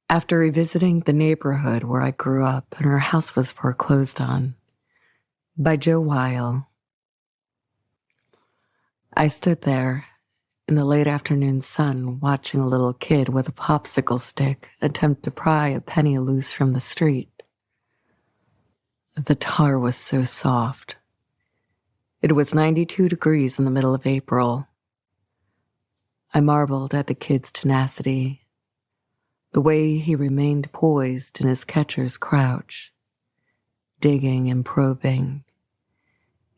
After revisiting the neighborhood where I grew up and our house was foreclosed on, by Joe Weil, I stood there in the late afternoon sun watching a little kid with a popsicle stick attempt to pry a penny loose from the street. The tar was so soft. It was 92 degrees in the middle of April. I marveled at the kid's tenacity, the way he remained poised in his catcher's crouch, digging and probing,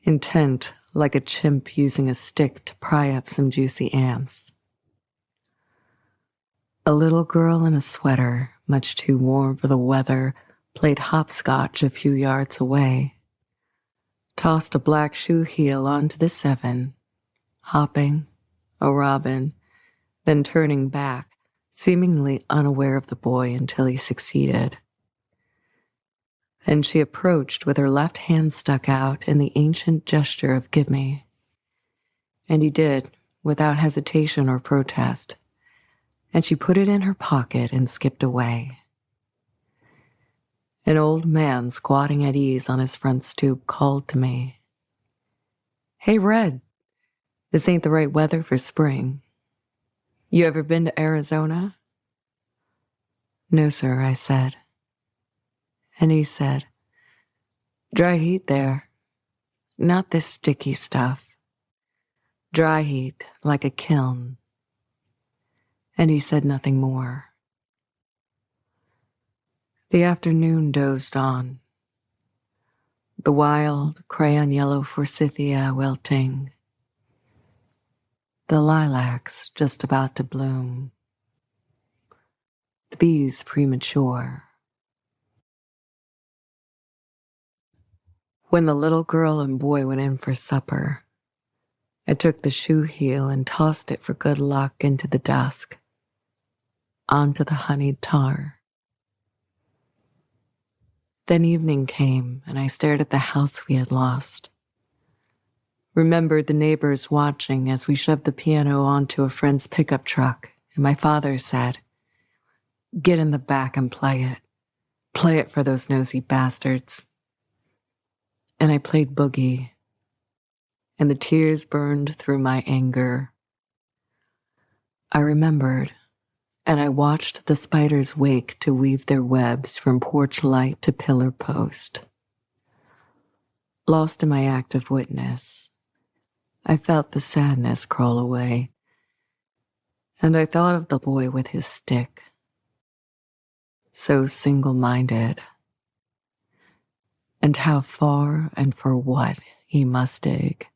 intent like a chimp using a stick to pry up some juicy ants. A little girl in a sweater, much too warm for the weather, played hopscotch a few yards away, tossed a black shoe heel onto the 7, hopping, a robin, then turning back, seemingly unaware of the boy until he succeeded. And she approached with her left hand stuck out in the ancient gesture of give me. And he did, without hesitation or protest, and she put it in her pocket and skipped away. An old man squatting at ease on his front stoop called to me, "Hey, Red, this ain't the right weather for spring. You ever been to Arizona?" "No, sir," I said. And he said, "Dry heat there. Not this sticky stuff. Dry heat like a kiln." And he said nothing more. The afternoon dozed on. The wild crayon yellow forsythia wilting. The lilacs just about to bloom. The bees premature. When the little girl and boy went in for supper, I took the shoe heel and tossed it for good luck into the dusk, onto the honeyed tar. Then evening came, and I stared at the house we had lost. Remembered the neighbors watching as we shoved the piano onto a friend's pickup truck, and my father said, "Get in the back and play it. Play it for those nosy bastards." And I played boogie, and the tears burned through my anger. I remembered, and I watched the spiders wake to weave their webs from porch light to pillar post. Lost in my active witness, I felt the sadness crawl away, and I thought of the boy with his stick, so single-minded, and how far and for what he must dig.